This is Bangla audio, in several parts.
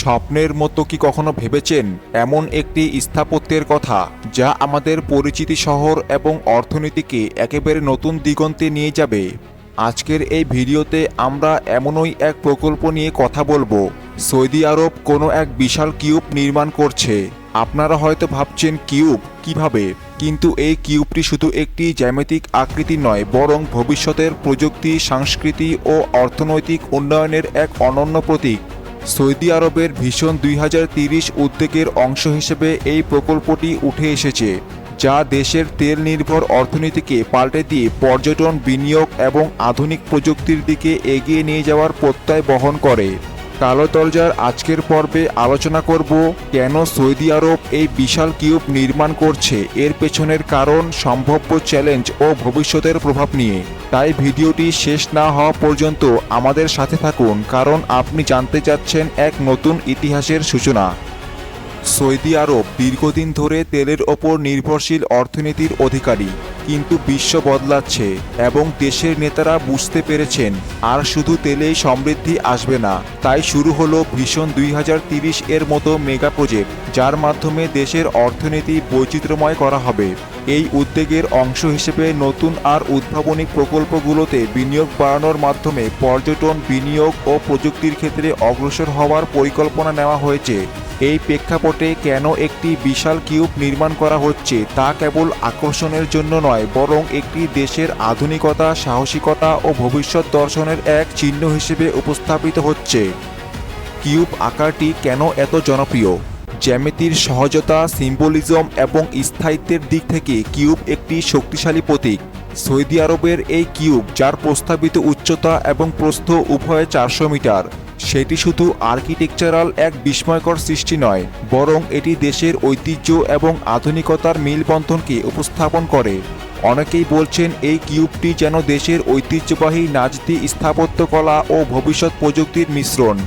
স্বপ্নের মতো কি কখনো ভেবেছেন এমন একটি স্থাপত্যের কথা যা আমাদের পরিচিতি শহর এবং অর্থনীতিকে একেবারে নতুন দিগন্তে নিয়ে যাবে? আজকের এই ভিডিওতে আমরা এমনই এক প্রকল্প নিয়ে কথা বলবো। সৌদি আরব কোনো এক বিশাল কিউব নির্মাণ করছে। আপনারা হয়তো ভাবছেন কিউব কিভাবে, কিন্তু এই কিউবটি শুধু একটি জ্যামিতিক আকৃতি নয়, বরং ভবিষ্যতের প্রযুক্তি, সংস্কৃতি ও অর্থনৈতিক উন্নয়নের এক অনন্য প্রতীক। সৌদি আরবের ভিশন 2030 উদ্যোগের অংশ হিসেবে এই প্রকল্পটি উঠে এসেছে, যা দেশের তেল নির্ভর অর্থনীতিকে পাল্টে দিয়ে পর্যটন, বিনিয়োগ এবং আধুনিক প্রযুক্তির দিকে এগিয়ে নিয়ে যাওয়ার প্রত্যয় বহন করে। কালো দরজার আজকের পর্বে আলোচনা করব কেন সৌদি আরব এই বিশাল কিউব নির্মাণ করছে, এর পেছনের কারণ, সম্ভাব্য চ্যালেঞ্জ ও ভবিষ্যতের প্রভাব নিয়ে। তাই ভিডিওটি শেষ না হওয়া পর্যন্ত আমাদের সাথে থাকুন, কারণ আপনি জানতে চাচ্ছেন এক নতুন ইতিহাসের সূচনা। সৌদি আরব দীর্ঘদিন ধরে তেলের ওপর নির্ভরশীল অর্থনীতির অধিকারী, কিন্তু বিশ্ব বদলাচ্ছে এবং দেশের নেতারা বুঝতে পেরেছেন আর শুধু তেলেই সমৃদ্ধি আসবে না। তাই শুরু হলো ভিশন 2030 এর মতো মেগা প্রজেক্ট, যার মাধ্যমে দেশের অর্থনীতি বৈচিত্র্যময় করা হবে। এই উদ্যোগের অংশ হিসেবে নতুন আর উদ্ভাবনী প্রকল্পগুলোতে বিনিয়োগ বাড়ানোর মাধ্যমে পর্যটন, বিনিয়োগ ও প্রযুক্তির ক্ষেত্রে অগ্রসর হওয়ার পরিকল্পনা নেওয়া হয়েছে। এই প্রেক্ষাপটে কেন একটি বিশাল কিউব নির্মাণ করা হচ্ছে তা কেবল আকর্ষণের জন্য নয়, বরং একটি দেশের আধুনিকতা, সাহসিকতা ও ভবিষ্যৎ দর্শনের এক চিহ্ন হিসেবে উপস্থাপিত হচ্ছে। কিউব আকারটি কেন এত জনপ্রিয়? জ্যামিতির সহজতা, সিম্বলিজম এবং স্থায়িত্বের দিক থেকে কিউব একটি শক্তিশালী প্রতীক। সৌদি আরবের এই কিউব, যার প্রস্তাবিত উচ্চতা এবং প্রস্থ উভয়ে 400 মিটার, সেটি শুধু আর্কিটেকচারাল এক বিস্ময়কর সৃষ্টি নয়, বরং এটি দেশের ঐতিহ্য এবং আধুনিকতার মেলবন্ধনকে উপস্থাপন করে। অনেকেই বলছেন এই কিউবটি যেন দেশের ঐতিহ্যবাহী নাজদি স্থাপত্যকলা ও ভবিষ্যৎ প্রযুক্তির মিশ্রণ।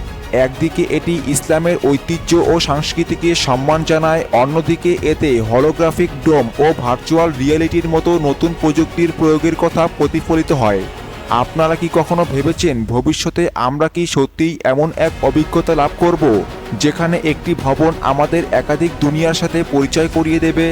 একদিকে এটি ইসলামের ঐতিহ্য ও সংস্কৃতিকে সম্মান জানায়, অন্যদিকে এতে হলোগ্রাফিক ডোম ও ভার্চুয়াল রিয়েলিটির মতো নতুন প্রযুক্তির প্রয়োগের কথা প্রতিফলিত হয়। আপনারা কি কখনো ভেবেছেন ভবিষ্যতে আমরা কি সত্যিই এমন এক অভিজ্ঞতা লাভ করব, যেখানে একটি ভবন আমাদের একাধিক দুনিয়ার সাথে পরিচয় করিয়ে দেবে?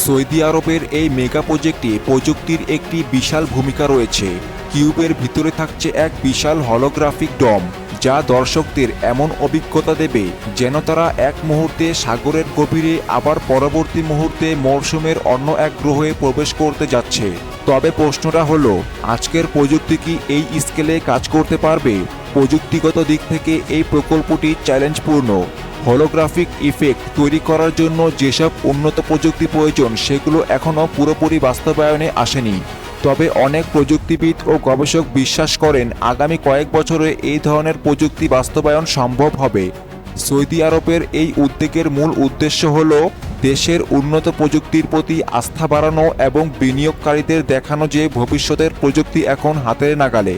সৌদি আরবের এই মেগা প্রজেক্টে প্রযুক্তির একটি বিশাল ভূমিকা রয়েছে। কিউবের ভিতরে থাকছে এক বিশাল হলোগ্রাফিক ডোম, যা দর্শকদের এমন অভিজ্ঞতা দেবে যেন তারা এক মুহূর্তে সাগরের গভীরে, আবার পরবর্তী মুহূর্তে মরশুমের অন্য এক গ্রহে প্রবেশ করতে যাচ্ছে। তবে প্রশ্নটা হলো, আজকের প্রযুক্তি কি এই স্কেলে কাজ করতে পারবে? প্রযুক্তিগত দিক থেকে এই প্রকল্পটি চ্যালেঞ্জপূর্ণ। হলোগ্রাফিক ইফেক্ট তৈরি করার জন্য যেসব উন্নত প্রযুক্তি প্রয়োজন, সেগুলো এখনও পুরোপুরি বাস্তবায়নে আসেনি। তবে অনেক প্রযুক্তিবিদ ও গবেষক বিশ্বাস করেন আগামী কয়েক বছরে এই ধরনের প্রযুক্তি বাস্তবায়ন সম্ভব হবে। সৌদি আরবের এই উদ্যোগের মূল উদ্দেশ্য হল দেশের উন্নত প্রযুক্তির প্রতি আস্থা বাড়ানো এবং বিনিয়োগকারীদের দেখানো যে ভবিষ্যতের প্রযুক্তি এখন হাতের নাগালে।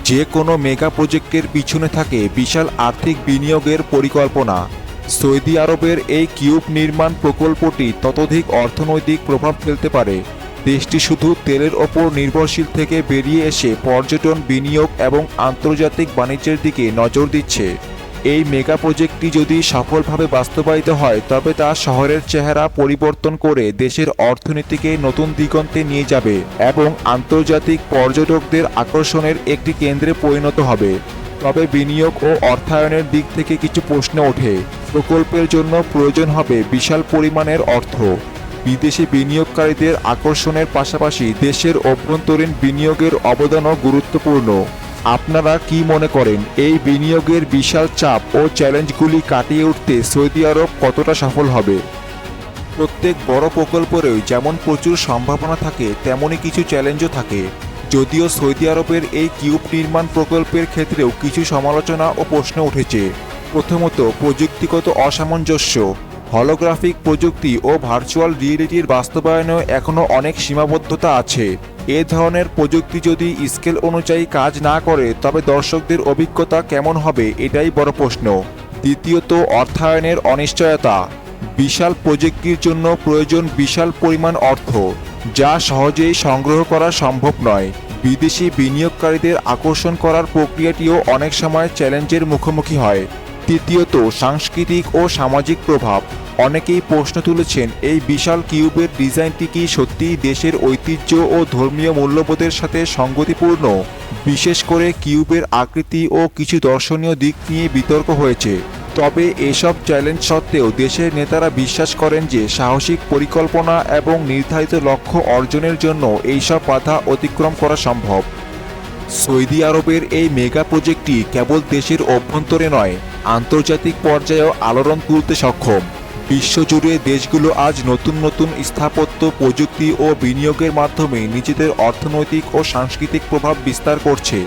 যে কোনো মেগা প্রজেক্টের পিছনে থাকে বিশাল আর্থিক বিনিয়োগের পরিকল্পনা। সৌদি আরবের এই কিউব নির্মাণ প্রকল্পটি ততোধিক অর্থনৈতিক প্রভাব ফেলতে পারে। দেশটি শুধু তেলের ওপর নির্ভরশীল থেকে বেরিয়ে এসে পর্যটন, বিনিয়োগ এবং আন্তর্জাতিক বাণিজ্যের দিকে নজর দিচ্ছে। এই মেগা প্রজেক্টটি যদি সফলভাবে বাস্তবায়িত হয়, তবে তা শহরের চেহারা পরিবর্তন করে দেশের অর্থনীতিকে নতুন দিগন্তে নিয়ে যাবে এবং আন্তর্জাতিক পর্যটকদের আকর্ষণের একটি কেন্দ্রে পরিণত হবে। তবে বিনিয়োগ ও অর্থায়নের দিক থেকে কিছু প্রশ্ন ওঠে। প্রকল্পের জন্য প্রয়োজন হবে বিশাল পরিমাণের অর্থ। বিদেশি বিনিয়োগকারীদের আকর্ষণের পাশাপাশি দেশের অভ্যন্তরীণ বিনিয়োগের অবদানও গুরুত্বপূর্ণ। আপনারা কি মনে করেন, এই বিনিয়োগের বিশাল চাপ ও চ্যালেঞ্জগুলি কাটিয়ে উঠতে সৌদি আরব কতটা সফল হবে? প্রত্যেক বড় প্রকল্পেরই যেমন প্রচুর সম্ভাবনা থাকে, তেমনই কিছু চ্যালেঞ্জও থাকে। যদিও সৌদি আরবের এই কিউব নির্মাণ প্রকল্পের ক্ষেত্রেও কিছু সমালোচনা ও প্রশ্ন উঠেছে। প্রথমত, প্রযুক্তিগত অসামঞ্জস্য। হলোগ্রাফিক প্রযুক্তি ও ভার্চুয়াল রিয়েলিটির বাস্তবায়নে এখনও অনেক সীমাবদ্ধতা আছে। এ ধরনের প্রযুক্তি যদি স্কেল অনুযায়ী কাজ না করে, তবে দর্শকদের অভিজ্ঞতা কেমন হবে, এটাই বড় প্রশ্ন। দ্বিতীয়ত, অর্থায়নের অনিশ্চয়তা। বিশাল প্রজেক্টের জন্য প্রয়োজন বিশাল পরিমাণ অর্থ, যা সহজেই সংগ্রহ করা সম্ভব নয়। বিদেশি বিনিয়োগকারীদের আকর্ষণ করার প্রক্রিয়াটিও অনেক সময় চ্যালেঞ্জের মুখোমুখি হয়। তৃতীয়ত, সাংস্কৃতিক ও সামাজিক প্রভাব। অনেকেই প্রশ্ন তুলেছেন, এই বিশাল কিউবের ডিজাইনটি কি সত্যিই দেশের ঐতিহ্য ও ধর্মীয় মূল্যবোধের সাথে সঙ্গতিপূর্ণ? বিশেষ করে কিউবের আকৃতি ও কিছু দর্শনীয় দিক নিয়ে বিতর্ক হয়েছে। তবে এসব চ্যালেঞ্জ সত্ত্বেও দেশের নেতারা বিশ্বাস করেন যে সাহসিক পরিকল্পনা এবং নির্ধারিত লক্ষ্য অর্জনের জন্য এইসব বাধা অতিক্রম করা সম্ভব। সৌদি আরবের এই মেগা প্রজেক্টটি কেবল দেশের অভ্যন্তরে নয়, আন্তর্জাতিক পর্যায়েও আলোড়ন তুলতে সক্ষম। বিশ্বজুড়ে দেশগুলো আজ নতুন নতুন স্থাপত্য, প্রযুক্তি ও বিনিয়োগের মাধ্যমে নিজেদের অর্থনৈতিক ও সাংস্কৃতিক প্রভাব বিস্তার করছে।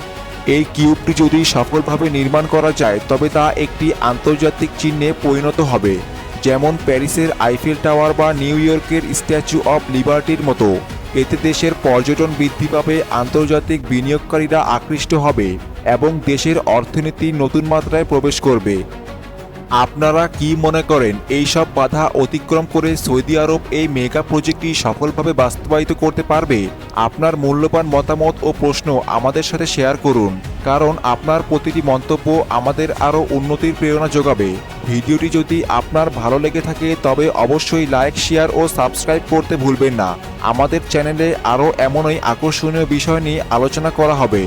এই কিউবটি যদি সফলভাবে নির্মাণ করা যায় তবে তা একটি আন্তর্জাতিক চিহ্নে পরিণত হবে, যেমন প্যারিসের আইফেল টাওয়ার বা নিউ ইয়র্কের স্ট্যাচু অব লিবার্টির মতো। এতে দেশের পর্যটন বৃদ্ধি পাবে, আন্তর্জাতিক বিনিয়োগকারীরা আকৃষ্ট হবে এবং দেশের অর্থনীতি নতুন মাত্রায় প্রবেশ করবে। আপনারা কি মনে করেন, এই সব বাধা অতিক্রম করে সৌদি আরব এই মেগা প্রজেক্টটি সফলভাবে বাস্তবায়িত করতে পারবে? আপনার মূল্যবান মতামত ও প্রশ্ন আমাদের সাথে শেয়ার করুন, কারণ আপনার প্রতিটি মন্তব্য আমাদের আরও উন্নতির প্রেরণা যোগাবে। ভিডিওটি যদি আপনার ভালো লেগে থাকে তবে অবশ্যই লাইক, শেয়ার ও সাবস্ক্রাইব করতে ভুলবেন না। আমাদের চ্যানেলে আরও এমনই আকর্ষণীয় বিষয় নিয়ে আলোচনা করা হবে।